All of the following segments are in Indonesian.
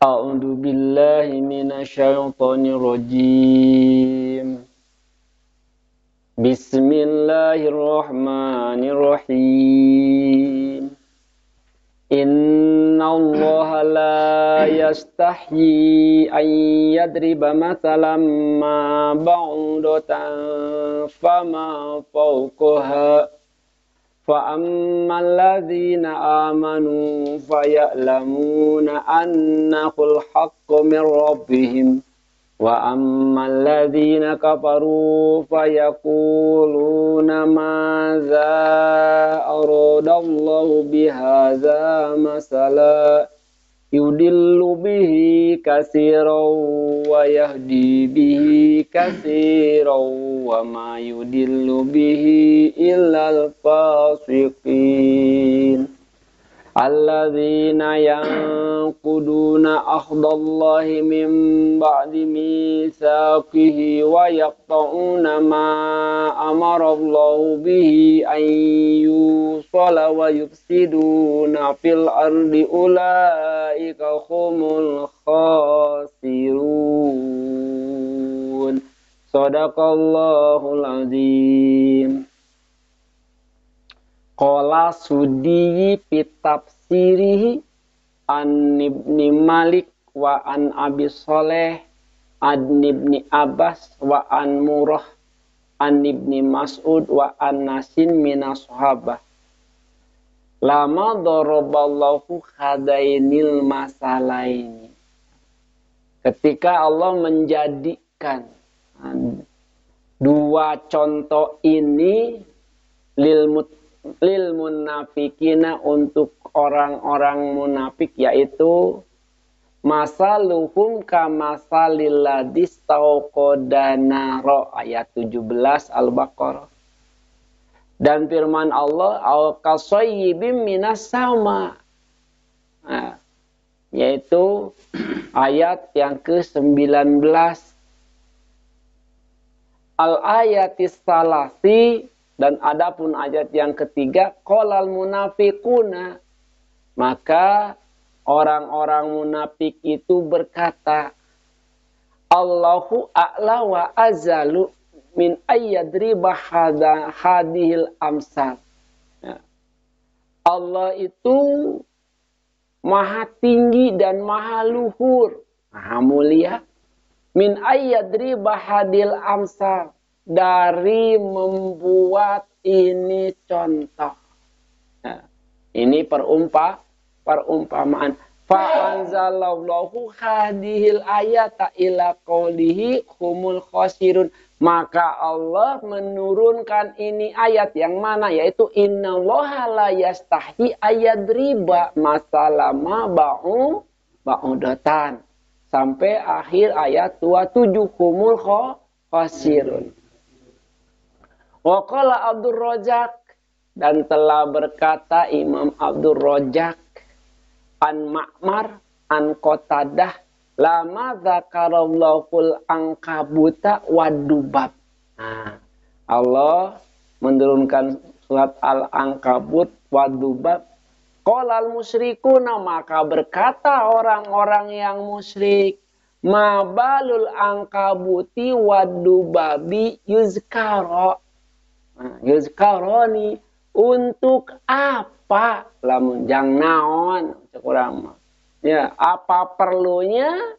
A'udzu billahi minasyaitonir rajim. Bismillahirrahmanirrahim. Innallaha la yastahyi an yadriba mathalan ma ba'udatan fama fawqaha. فَأَمَّا الَّذِينَ آمَنُوا فَيَعْلَمُونَ أَنَّهُ الْحَقُّ مِنْ رَبِّهِمْ وَأَمَّا الَّذِينَ كَفَرُوا فَيَقُولُونَ مَاذَا أَرَادَ اللَّهُ بِهَذَا مَثَلًا يُضِلُّ بِهِ كَثِيرًا وَيَهْدِي بِهِ كَثِيرًا وَمَا يُضِلُّ بِهِ إِلَّا الْفَاسِقِينَ الَّذِينَ يَنقُضُونَ عَهْدَ اللَّهِ مِنْ بَعْدِ مِيثَاقِهِ وَيَقْطَعُونَ مَا أَمَرَ اللَّهُ بِهِ أَنْ يُوصَلَ وَيُفْسِدُونَ فِي الْأَرْضِ أُولَئِكَ هُمُ الْخَاسِرُونَ صدق الله العظيم. Qala Sudiyyi fi tafsirihi an Ibni Malik wa an Abi Shalih an Ibni Abbas wa an Murrah an Ibni Mas'ud wa an Nasin minas sahabah. Lama daraballahu hadainil masalaini. Ketika Allah menjadikan dua contoh ini lil munafikina untuk orang-orang munafik, yaitu masaluhum kamasalil ladis tauqada naro ayat 17 Al-Baqarah. Dan firman Allah al-qasayyibim minas sama, yaitu ayat yang ke-19. Al-ayatis salasi, dan adapun ayat yang ketiga, qalal munafiquna, maka orang-orang munafik itu berkata, Allahu a'la wa azalu min ayyadriba hadihil amsal. Allah itu maha tinggi dan maha luhur, maha mulia, min ayyadriba hadil amsal, dari membuat ini contoh. Nah, ini perumpamaan. Fa'anzalallahu hadihil ayata ila qawlihi humul khasirun. Maka Allah menurunkan ini ayat yang mana? Yaitu innallaha la yastahi ayadriba masalama ba'udatan. Sampai akhir ayat 27 humul khasirun. Wa qala Abdul Rajak, dan telah berkata Imam Abdul Rajak an Ma'mar an Qatadah, lama dzakarallahul angkabuta wadubab. Allah menurunkan surat Al-Ankabut wadubab. Qalal musyrikuna, maka berkata orang-orang yang musyrik, ma balul angkabuti wadubabi yuzkara. Yuzkaroni, untuk apa? Lamun jang naon kurang mah. Ya, apa perlunya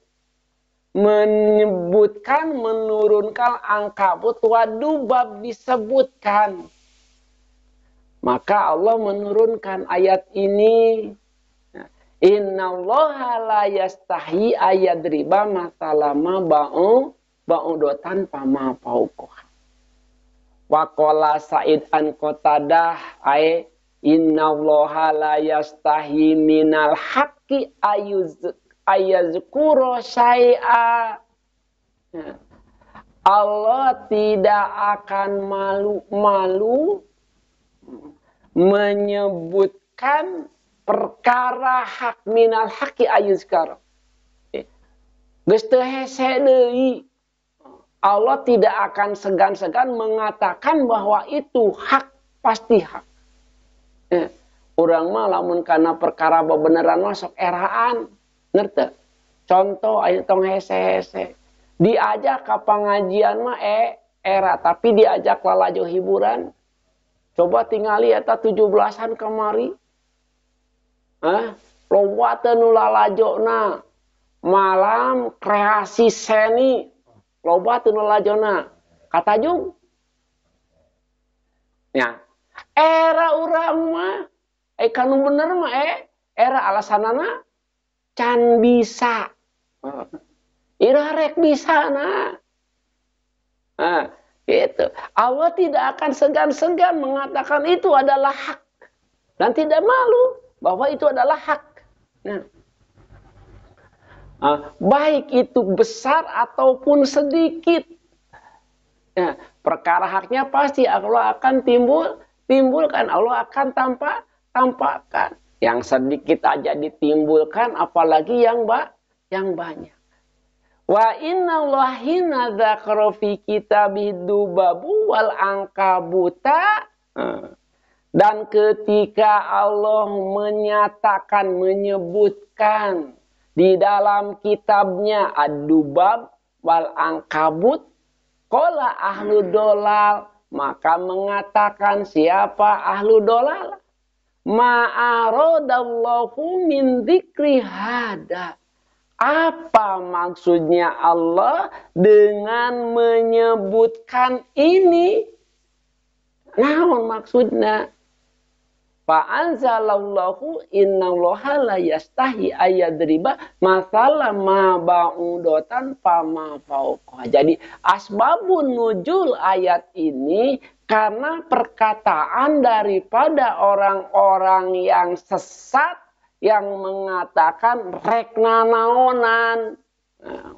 menurunkan angkabut wadubab disebutkan? Maka Allah menurunkan ayat ini. Innallaha la yastahi ayadriba masalama ba'udotan pama pauqah. Wa qala Sa'id an Qatadah ay innallaha la yastahi minal haqqi ayazkura syai'a. Allah tidak akan malu-malu menyebutkan perkara hak minal haqqi ayuzkara. Geus teu hese deui. Allah tidak akan segan-segan mengatakan bahwa itu hak, pasti hak. Urang mah lamun kana perkara bebeneran masuk eraan, ngerti? contoh aya tong hese-hese. Diajak ke pengajian mah era tapi diajak lalajo hiburan. Coba tingali eta 17-an kamari. Loba teu nu lalajona. Malam kreasi seni. Loba teu nu lalajona. Kata Jung. Ya. Era urang mah kanu bener mah era alasanana can bisa. Ira rek bisa nah. Gitu. Allah tidak akan segan-segan mengatakan itu adalah hak. Dan tidak malu bahwa itu adalah hak. Nah. Baik itu besar ataupun sedikit. Ya, perkara haknya pasti Allah akan timbulkan. Allah akan tampakkan. Yang sedikit aja ditimbulkan, apalagi yang banyak. Wa inna Allahina dzakara fi kitabih dubabu wal angkabuta. Dan ketika Allah menyebutkan di dalam kitabnya ad-dubab wal angkabut, qala ahlu dolal, maka mengatakan siapa ahlu dolal? Ma'aradallahu min dzikri hada. Apa maksudnya Allah dengan menyebutkan ini? Naon maksudnya? Fa'anzalallahu innallaha la yastahi ayadriba masalah ma ba'udotan fama fauqah. Jadi asbabun nuzul ayat ini karena perkataan daripada orang-orang yang sesat yang mengatakan rekna naonan.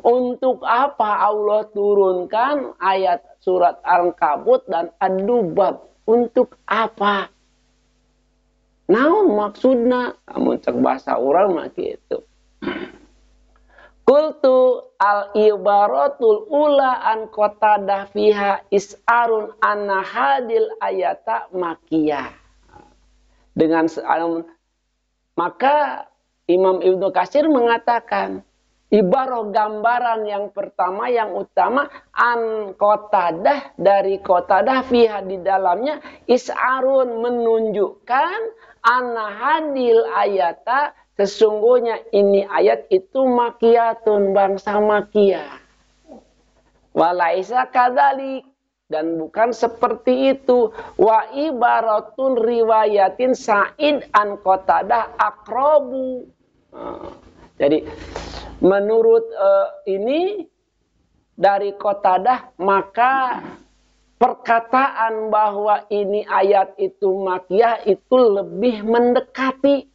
Untuk apa Allah turunkan ayat surat Al-Ankabut dan Ad-Dubab? Untuk apa? Naon maksudna? Amun cek bahasa urang mah kitu. Qultu al-ibaratul ula an Qatadah fiha is'arun anna hadil ayata makiyah. Dengan maka Imam Ibnu Katsir mengatakan ibarat gambaran yang pertama yang utama an Qatadah dari Qatadah fiha di dalamnya is'arun menunjukkan anna hadil ayata sesungguhnya ini ayat itu makiyatun bangsa makiyah. Walaisa kadzalik dan bukan seperti itu. Wa ibaratun riwayatin Sa'id an Qatadah aqrabu. Jadi menurut ini dari Qatadah maka perkataan bahwa ini ayat itu makiyah itu lebih mendekati.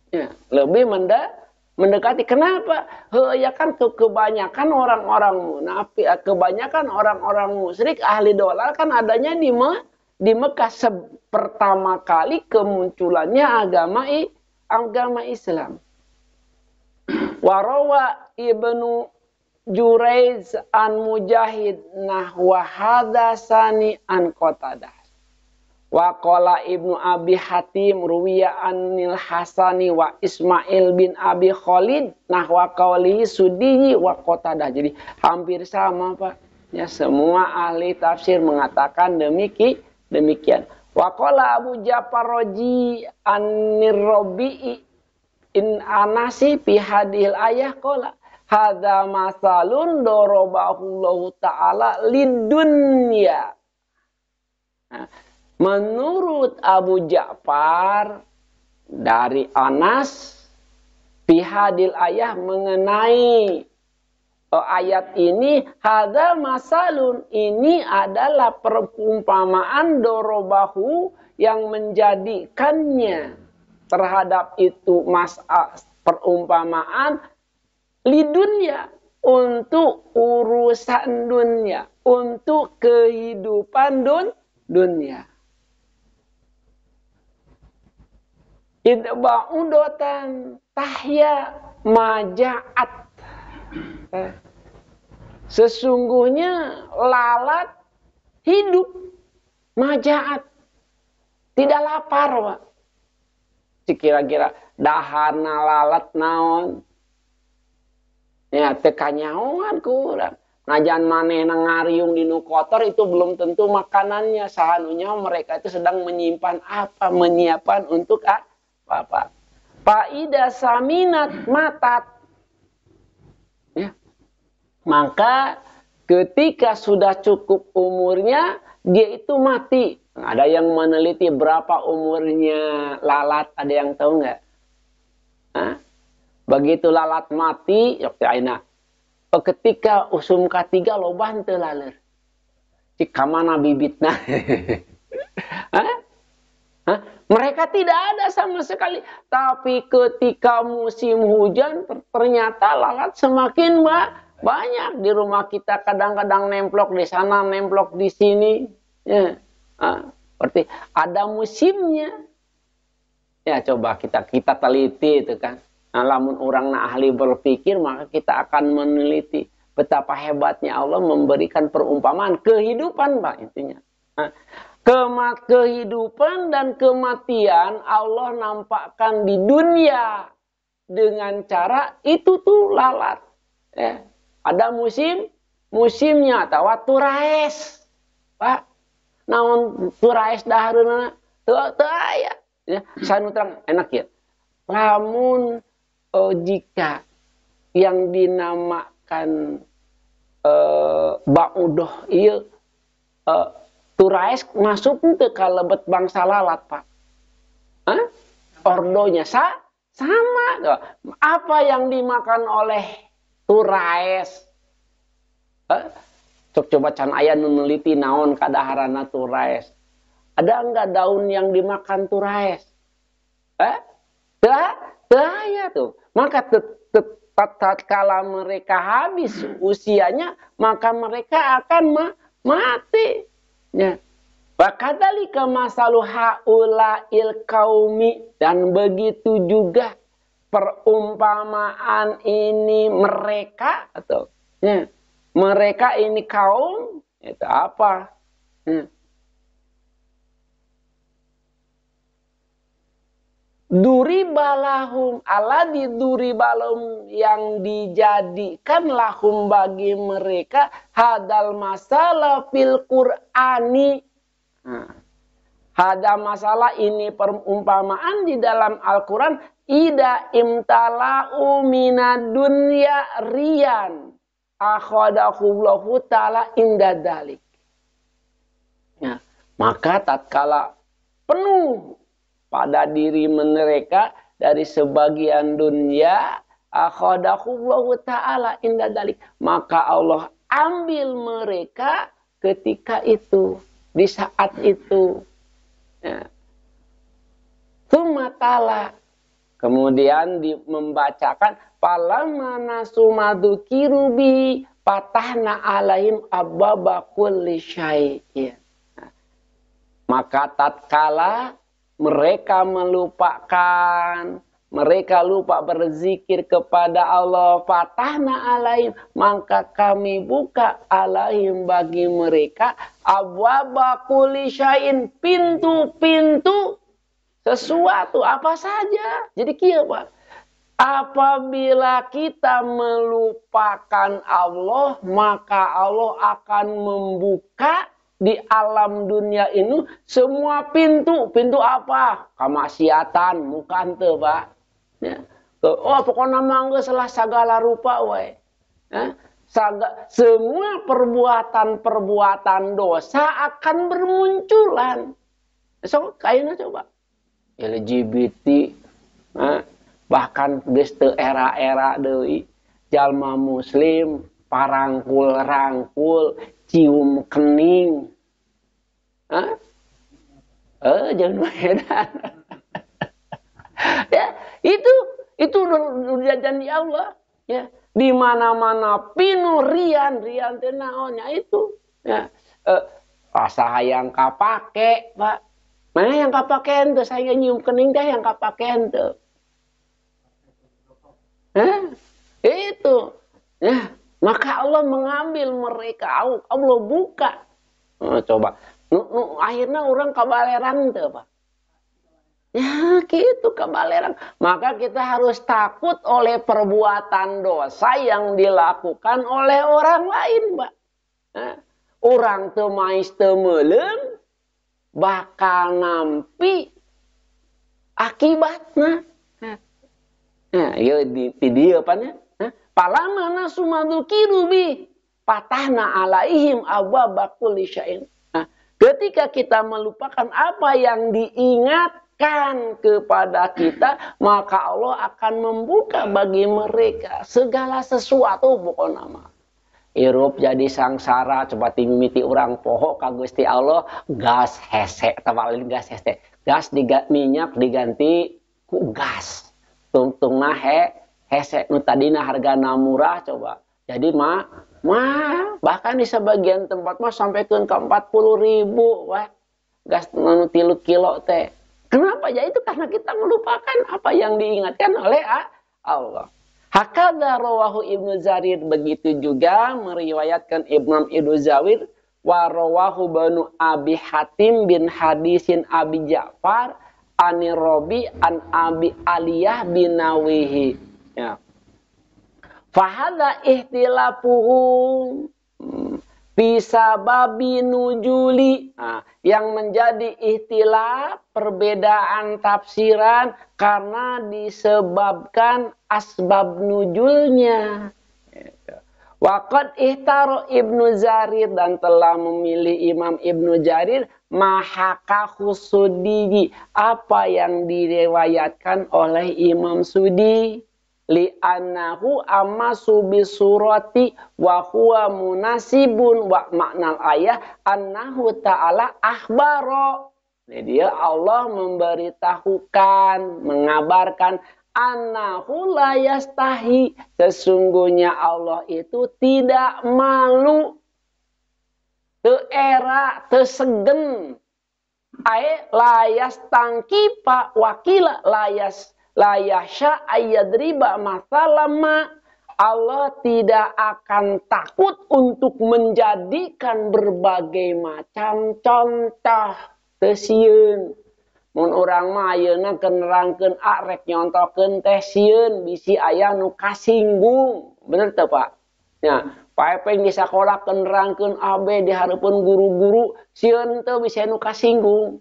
Ya, lebih mendekati. Kenapa? Ya kan kebanyakan orang-orang munafik, kebanyakan orang-orang musyrik ahli dolal kan adanya di Mekah pertama kali kemunculannya agama Islam. Warawa Ibnu Jurayz an Mujahid nahwa hadasani an Qatadah. Wa qala Ibnu Abi Hatim ruwiya anil Hasani wa Ismail bin Abi Khalid nahwa qawlihi Sudiyyi wa Qatadah. Jadi hampir sama Pak. Ya, semua ahli tafsir mengatakan demikian. Wa qala Abu Ja'far Raji anir Rabi'i in anasi fi hadhil ayah qala hadza masalun darabahu ta'ala lidunya. Nah, menurut Abu Ja'far dari Anas bihadil ayah mengenai ayat ini hadza masalun ini adalah perumpamaan dorobahu yang menjadikannya terhadap itu perumpamaan lidunya untuk urusan dunia, untuk kehidupan dunia. Idba'udotan tahya maja'at. Sesungguhnya lalat hidup maja'at. Tidak lapar, Pak. Kira-kira dahana lalat naon. Ya tekanyawan kurang. Najan maneh ngariung di nu kotor itu belum tentu makanannya. Sahanunya mereka itu sedang menyimpan apa? Menyiapkan untuk apa? Faida saminat matat. Ya. Maka ketika sudah cukup umurnya, dia itu mati. Ada yang meneliti berapa umurnya lalat, ada yang tahu nggak? Begitu lalat mati, ketika usum ketiga loban teu laler. Cik kamana bibitna? Mereka tidak ada sama sekali. Tapi ketika musim hujan, ternyata lalat semakin banyak. Di rumah kita kadang-kadang nemplok di sana, nemplok di sini. Ya. Berarti ada musimnya. Ya coba kita teliti itu kan. Nah, lamun orang ahli berpikir, maka kita akan meneliti betapa hebatnya Allah memberikan perumpamaan kehidupan, Pak, intinya. Nah, kehidupan dan kematian Allah nampakkan di dunia dengan cara itu tuh lalat. Ya. Ada musimnya, atau turaes, Pak. Naon turaes dahareuna teu aya. Ya, sanu terang enak ya. Lamun jika yang dinamakan baudoh ieu turaes masuk ke kalebet bangsa lalat, Pak. Ordonya sama. Apa yang dimakan oleh turaes? Coba can aya nu neliti naon kadaharana turaes. Ada enggak daun yang dimakan turaes? Aya tuh. Maka tatkala mereka habis usianya, maka mereka akan mati. Ya. Wa kadzalika masalu haula'il qaumi, dan begitu juga perumpamaan ini mereka atau ya, mereka ini kaum itu apa? Ya. Duribalahum alladzi duribalahum, yang dijadikan lahum bagi mereka hadal masalah fil Qur'ani. Ada masalah ini perumpamaan di dalam Al-Quran. Ida imtala'u minad dunya riyan akhadahullahu ta'ala indadalik. Nah, maka tatkala penuh pada diri mereka dari sebagian dunia, akhadahullahu ta'ala indadalik, maka Allah ambil mereka ketika itu, di saat itu. Ya. Tumatala, kemudian membacakan falamma nasu madzukirubi fatahna alaihim abwaba kulli syai'in. Maka tatkala mereka melupakan, mereka lupa berzikir kepada Allah, fatahna alaihim, maka kami buka alaihim bagi mereka abwaba kulli syai'in, pintu-pintu sesuatu apa saja. Jadi kieu, Pak. Apabila kita melupakan Allah, maka Allah akan membuka di alam dunia ini semua pintu. Pintu apa? Kamaksiatan, bukan teu, Pak. Ya. Oh, pokoknya mangga salah segala rupa we. Ya. Semua perbuatan dosa akan bermunculan. So, kayaknya coba. LGBT, bahkan geus teu era-era deui, jalma muslim parangkul-rangkul, cium kening. Jangan edan. Ya, itu udah janji Allah, ya. Di mana-mana pinuh rian teh naonnya itu. Ya. Rasa hayang kapake, Pak. Mana yang kapakean tuh, saya nyium kening teh yang kapakean tuh. Itu. Ya, maka Allah mengambil mereka, Allah buka. Coba. Akhirnya orang kabaleran tuh, Pak. Ya gitu kebalerang. Maka kita harus takut oleh perbuatan dosa yang dilakukan oleh orang lain, Mbak. Nah, orang temais temeleng bakal nampi akibatnya. Nah, ya di dia apa nya? Palama nasu madzukiru bi patahna alaihim abwaba kulli syai'in. Nah, ketika kita melupakan apa yang diingatkan kepada kita, maka Allah akan membuka bagi mereka segala sesuatu pokoknya mah. Irup jadi sangsara coba timiti orang poho ka Gusti Allah gas hese tawalin gas hese gas minyak diganti ku gas tungtungna hese nu tadina hargana murah coba jadi bahkan di sebagian tempat mah sampai ke 40.000 wah gas nu 3 kilo teh kenapa ya itu karena kita melupakan apa yang diingatkan oleh Allah. Hakadha rawahu Ibnu Jarir, begitu juga meriwayatkan Ibnu Jarir wa rawahu Banu Abi Hatim bin hadisin Abi Ja'far ani Robi an Abi Aliyah bin Nawihi. Ya. Fahadha ihtilafuhum bisa babi nujuli yang menjadi ikhtilaf perbedaan tafsiran karena disebabkan asbab nujulnya. Waqad ihtaro Ibnu Jarir dan telah memilih Imam Ibnu Jarir mahaka khusudi apa yang diriwayatkan oleh Imam Sudi li'annahu amasu bisurati wa huwa munasibun wa maknal ayah annahu ta'ala akhbaro. Jadi Allah memberitahukan, mengabarkan annahu la yastahi, sesungguhnya Allah itu tidak malu, teu era, teu segen. Layas tangkipa wakila layasya ayadriba masalama. Allah tidak akan takut untuk menjadikan berbagai macam contoh tesieun. Mun urang mah ayeuna kenerangkeun rek nyontohkeun teh sieun bisi aya nu kasinggung. Bener teu Pak? Ya, paepeng di sakola kenerangkeun AB di hareupeun guru-guru sieun teu bisa nu kasinggung.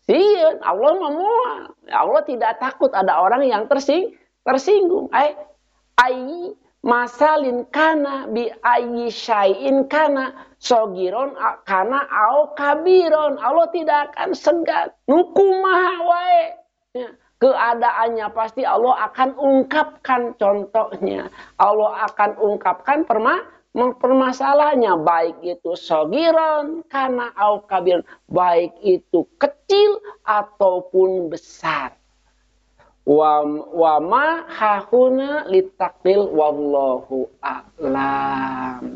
Sieun Allah mah moal. Allah tidak takut ada orang yang tersinggung. Ai masalin kana bi ayyi syai'in kana sogiron kana au kabiron. Allah tidak akan segan nukumaha wae. Ya, keadaannya pasti Allah akan ungkapkan contohnya. Allah akan ungkapkan permasalahannya, baik itu sogiron kana au kabiron, baik itu kecil ataupun besar. Wa ma hahuna litaklil wallahu a'lam.